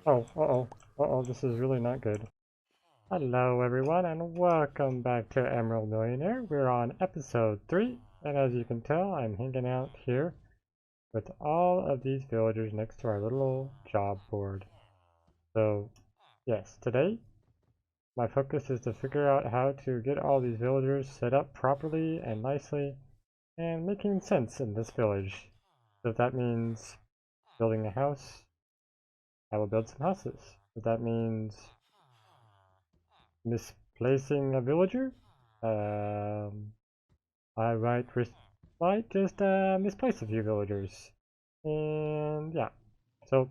Oh, this is really not good. Hello everyone and welcome back to Emerald Millionaire. We're on episode 3, and as you can tell, I'm hanging out here with all of these villagers next to our little job board. So, yes, today my focus is to figure out how to get all these villagers set up properly and nicely and making sense in this village. So if that means building a house, I will build some houses. If that means misplacing a villager, um, I might just misplace a few villagers. And yeah, so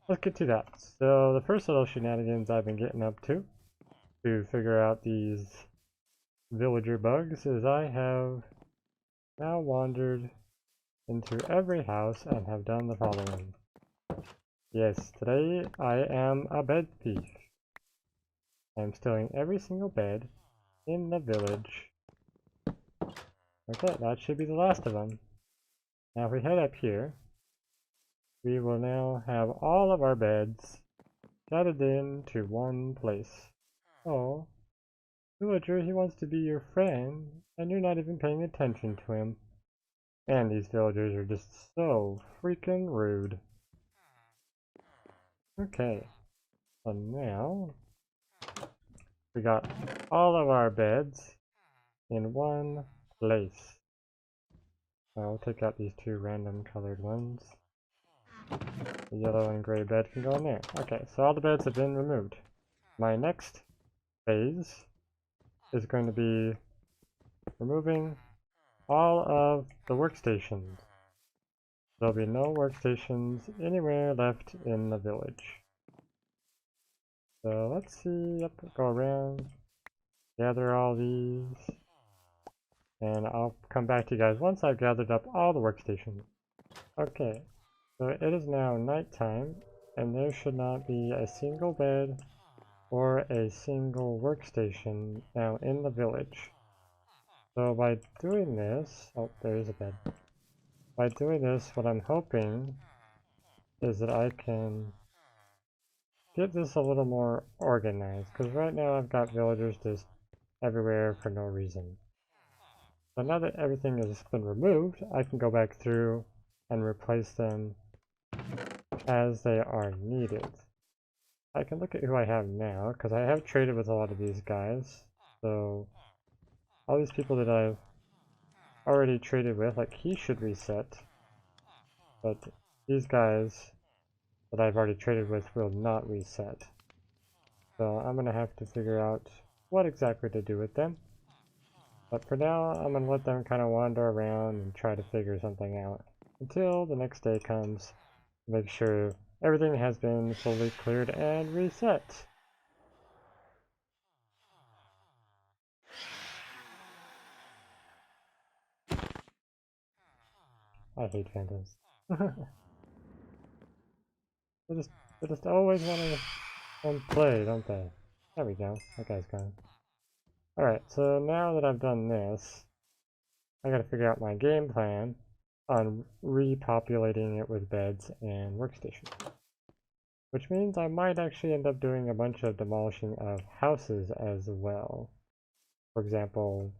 let's get to that. So the first little shenanigans I've been getting up to figure out these villager bugs is I have now wandered into every house and have done the following. Yes, today I am a bed thief. I'm stealing every single bed in the village. Okay, that should be the last of them. Now if we head up here, we will now have all of our beds gathered into one place. Oh, villager, he wants to be your friend, and you're not even paying attention to him. And these villagers are just so freaking rude. Okay, so now we got all of our beds in one place. I'll take out these two random colored ones. The yellow and gray bed can go in there. Okay, so all the beds have been removed. My next phase is going to be removing all of the workstations. There'll be no workstations anywhere left in the village. So let's see, yep, go around, gather all these, and I'll come back to you guys once I've gathered up all the workstations. Okay, so it is now nighttime, and there should not be a single bed or a single workstation now in the village. So by doing this, oh, there is a bed. By doing this, what I'm hoping is that I can get this a little more organized, because right now I've got villagers just everywhere for no reason. So now that everything has been removed, I can go back through and replace them as they are needed. I can look at who I have now, because I have traded with a lot of these guys. So all these people that I've already traded with, like he should reset, but these guys that I've already traded with will not reset. So I'm going to have to figure out what exactly to do with them. But for now, I'm going to let them kind of wander around and try to figure something out until the next day comes to make sure everything has been fully cleared and reset. I hate phantoms. they just they just always want to play, don't they? There we go. That guy's gone. Alright, so now that I've done this, I gotta figure out my game plan on repopulating it with beds and workstations. Which means I might actually end up doing a bunch of demolishing of houses as well. For example,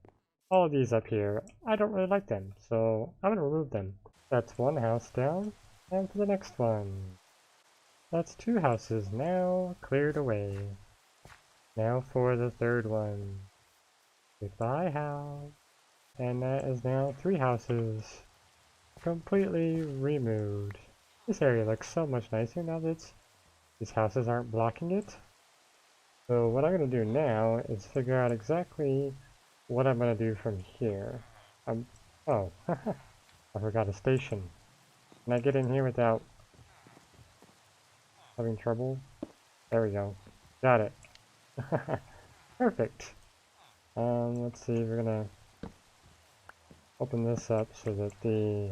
all of these up here, I don't really like them, so I'm gonna remove them. That's one house down, and for the next one. That's two houses now cleared away. Now for the third one. Goodbye house. And that is now three houses completely removed. This area looks so much nicer now that these houses aren't blocking it. So what I'm going to do now is figure out exactly what I'm going to do from here. Oh, I forgot a station. Can I get in here without having trouble? There we go. Got it. Perfect. Let's see, we're gonna open this up so that the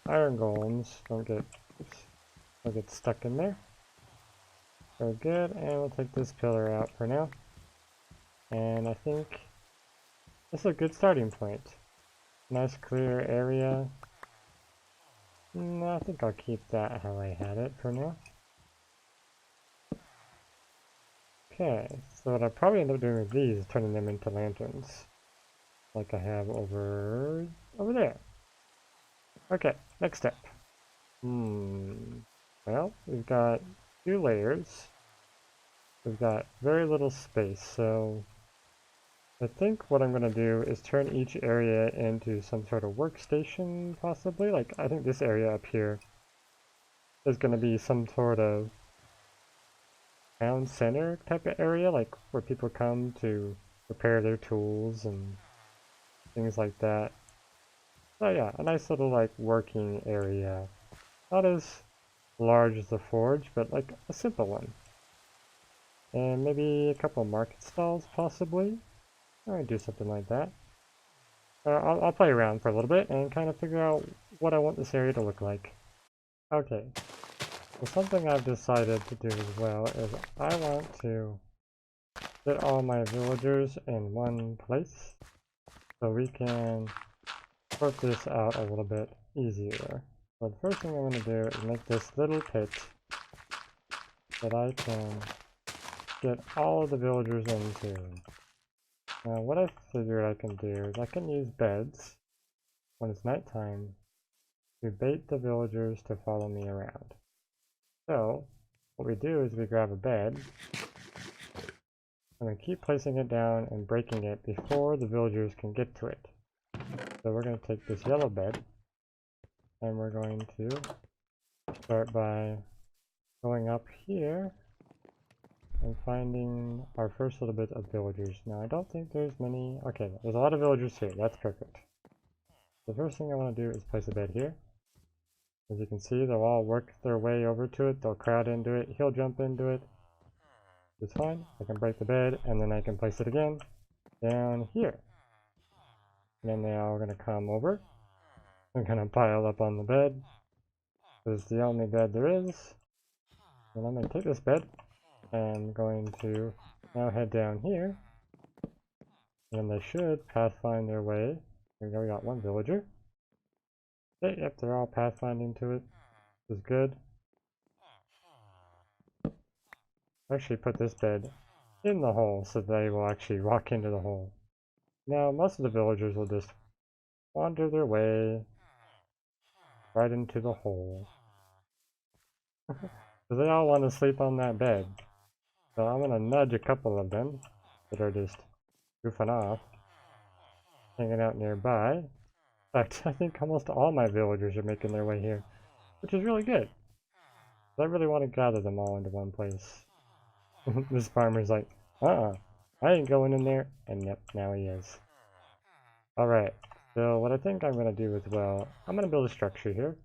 iron golems don't get stuck in there. Very good, and we'll take this pillar out for now. And I think this is a good starting point. Nice clear area. No, I think I'll keep that how I had it for now. Okay, so what I'll probably end up doing with these is turning them into lanterns. Like I have over there. Okay, next step. Well, we've got 2 layers. We've got very little space, so I think what I'm going to do is turn each area into some sort of workstation, possibly. Like, I think this area up here is going to be some sort of town center type of area, like where people come to repair their tools and things like that. So yeah, a nice little like working area. Not as large as the forge, but like a simple one. And maybe a couple market stalls, possibly. I might do something like that. I'll play around for a little bit and kind of figure out what I want this area to look like. Okay, so something I've decided to do as well is I want to get all my villagers in one place so we can sort this out a little bit easier. So the first thing I'm going to do is make this little pit that I can get all of the villagers into. Now what I figured I can do is I can use beds when it's nighttime to bait the villagers to follow me around. So what we do is we grab a bed and we keep placing it down and breaking it before the villagers can get to it. So we're going to take this yellow bed and we're going to start by going up here and finding our first little bit of villagers. Now I don't think there's many. Okay, there's a lot of villagers here. That's perfect. The first thing I want to do is place a bed here. As you can see, they'll all work their way over to it. They'll crowd into it. He'll jump into it. It's fine. I can break the bed and then I can place it again down here. And then they're all going to come over. They're going to pile up on the bed. This is the only bed there is. And I'm going to take this bed and I'm going to now head down here. And they should pathfind their way. There we go, we got one villager. Okay, yep, they're all pathfinding to it. This is good. Actually put this bed in the hole so they will actually walk into the hole. Now, most of the villagers will just wander their way right into the hole. So they all want to sleep on that bed. So I'm going to nudge a couple of them that are just goofing off, hanging out nearby. In fact, I think almost all my villagers are making their way here, which is really good. I really want to gather them all into one place. This farmer's like, I ain't going in there. And yep, now he is. Alright, so what I think I'm going to do as well, I'm going to build a structure here.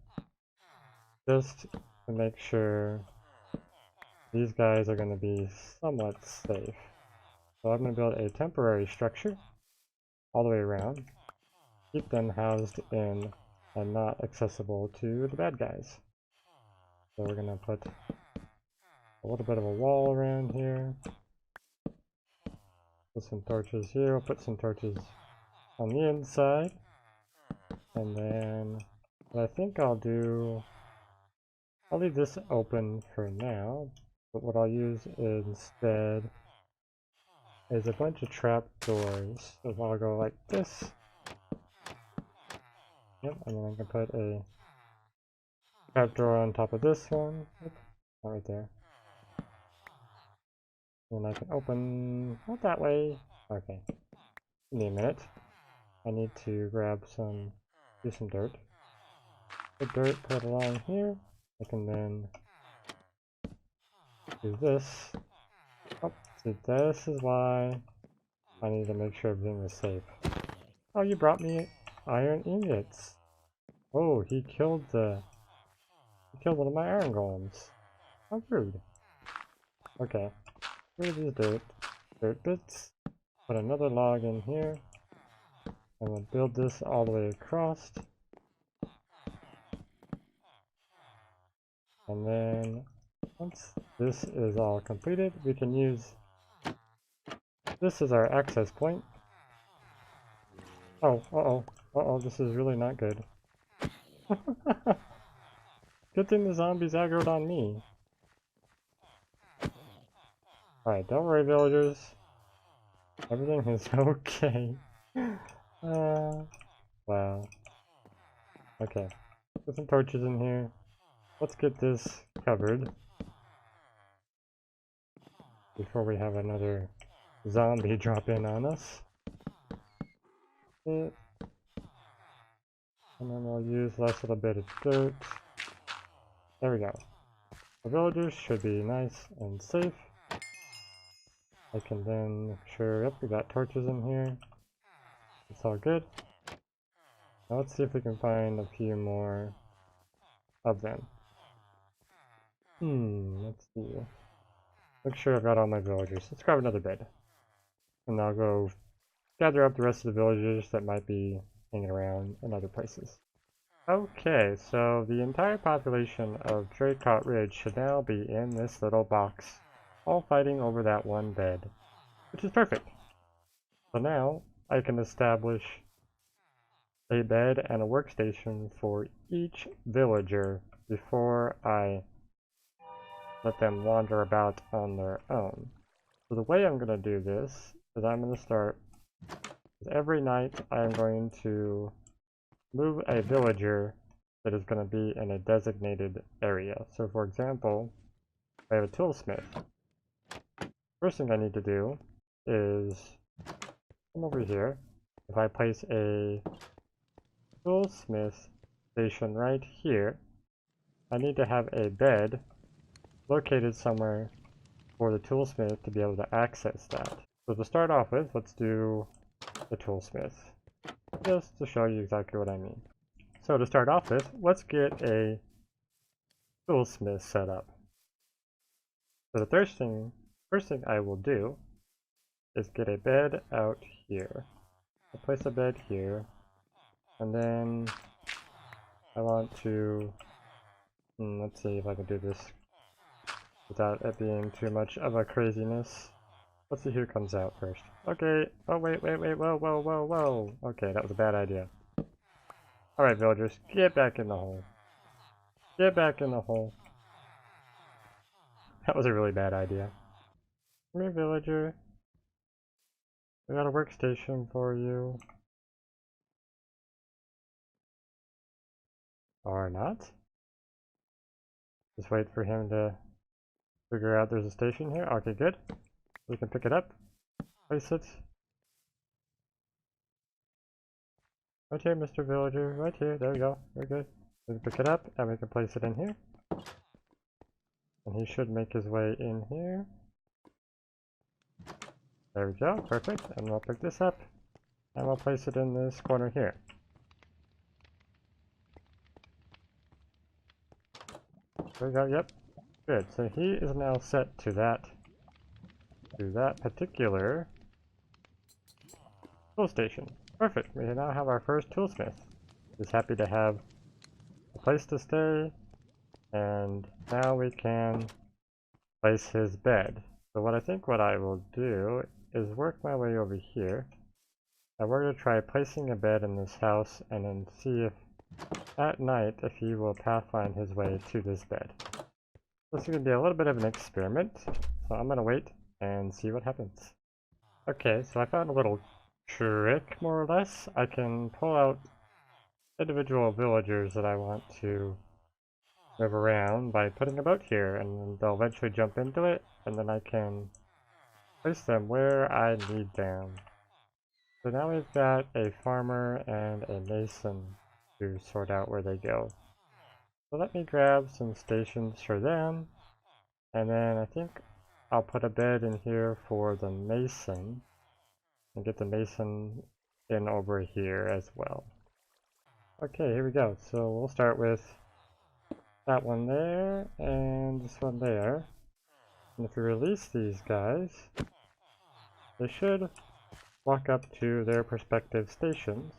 Just to make sure these guys are going to be somewhat safe. So I'm going to build a temporary structure all the way around. Keep them housed in and not accessible to the bad guys. So we're going to put a little bit of a wall around here. Put some torches here. We'll put some torches on the inside. And then what I think I'll do, I'll leave this open for now. But what I'll use instead is a bunch of trap doors. So I'll go like this. Yep, and then I can put a trapdoor on top of this one. Oop, not right there. And I can open, not that way. Okay, give me a minute. I need to grab some, do some dirt. Put dirt, put it along here. I can then do this. Oh, see, this is why I need to make sure everything is safe. Oh, you brought me iron ingots. Oh, he killed one of my iron golems. How rude. Okay, rid of these dirt bits. Put another log in here. And we'll build this all the way across. And then once this is all completed, we can use this as our access point. Oh, this is really not good. Good thing the zombies aggroed on me. Alright, don't worry, villagers. Everything is okay. Wow. Okay. Put some torches in here. Let's get this covered before we have another zombie drop in on us. And then we'll use last little bit of dirt. There we go. The villagers should be nice and safe. I can then make sure, yep, we got torches in here. It's all good. Now let's see if we can find a few more of them. Let's see. Make sure I've got all my villagers. Let's grab another bed. And I'll go gather up the rest of the villagers that might be hanging around in other places. Okay, so the entire population of Draycott Ridge should now be in this little box, all fighting over that one bed, which is perfect. So now I can establish a bed and a workstation for each villager before I let them wander about on their own. So the way I'm going to do this is I'm going to start with every night I'm going to move a villager that is going to be in a designated area. So for example, I have a toolsmith. First thing I need to do is come over here. If I place a toolsmith station right here, I need to have a bed located somewhere for the toolsmith to be able to access that. So to start off with, let's do the toolsmith, just to show you exactly what I mean. So to start off with, let's get a toolsmith set up. So the first thing I will do is get a bed out here. I'll place a bed here, and then I want to, let's see if I can do this without it being too much of a craziness. Let's see who comes out first. Okay, oh wait, whoa. Okay, that was a bad idea. Alright, villagers, get back in the hole. Get back in the hole. That was a really bad idea. Come here, villager. I got a workstation for you. Or not. Just wait for him to figure out there's a station here. Okay, good. We can pick it up. Place it. Right here, Mr. Villager. Right here. There we go. Very good. We can pick it up and we can place it in here. And he should make his way in here. There we go. Perfect. And we'll pick this up. And we'll place it in this corner here. There we go. Yep. Good. So he is now set to that particular tool station. Perfect. We now have our first toolsmith. He's happy to have a place to stay, and now we can place his bed. So what I will do is work my way over here, and we're going to try placing a bed in this house and then see if at night if he will pathfind his way to this bed. This is going to be a little bit of an experiment, so I'm going to wait and see what happens. Okay, so I found a little trick, more or less. I can pull out individual villagers that I want to move around by putting a boat here, and they'll eventually jump into it, and then I can place them where I need them. So now we've got a farmer and a mason to sort out where they go. So let me grab some stations for them, and then I think I'll put a bed in here for the mason, and get the mason in over here as well. Okay, here we go. So we'll start with that one there, and this one there. And if we release these guys, they should walk up to their respective stations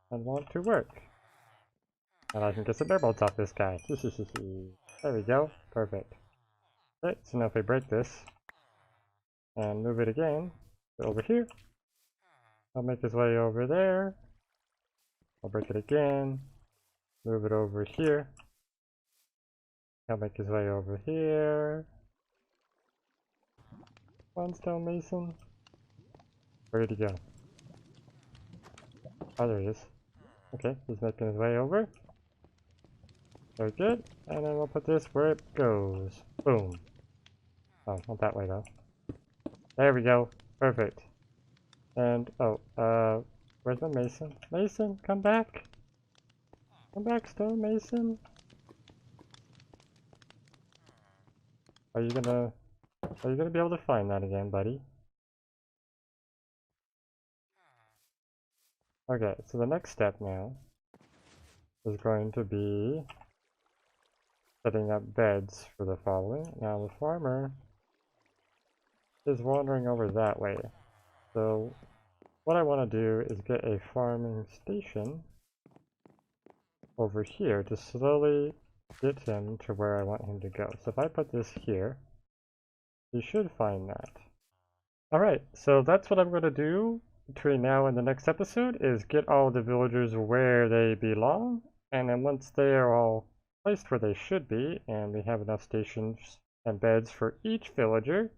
and want to work. And I can get some bear bolts off this guy. There we go. Perfect. Okay, so now if we break this and move it again over here, I'll make his way over there. I'll break it again, move it over here, He'll make his way over here. One stonemason. Where did he go? Oh, there he is. Okay, he's making his way over. Very good. And then we'll put this where it goes. Boom. Oh, not that way though. There we go. Perfect. And, oh, where's the mason? Mason, come back! Come back, stone mason! Are you gonna be able to find that again, buddy? Okay, so the next step now is going to be setting up beds for the following. Now the farmer is wandering over that way. So what I want to do is get a farming station over here to slowly get him to where I want him to go. So if I put this here, he should find that. Alright, so that's what I'm going to do between now and the next episode, is get all the villagers where they belong, and then once they are all placed where they should be, and we have enough stations and beds for each villager,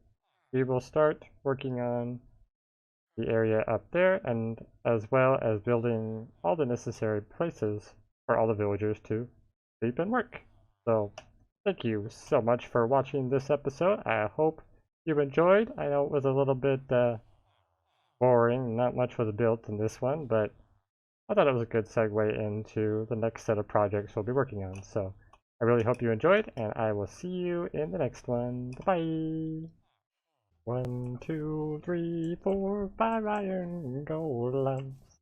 we will start working on the area up there, and as well as building all the necessary places for all the villagers to sleep and work. So, thank you so much for watching this episode. I hope you enjoyed. I know it was a little bit boring, not much was built in this one, but I thought it was a good segue into the next set of projects we'll be working on. So, I really hope you enjoyed, and I will see you in the next one. Bye! 1, 2, 3, 4, 5 iron golems.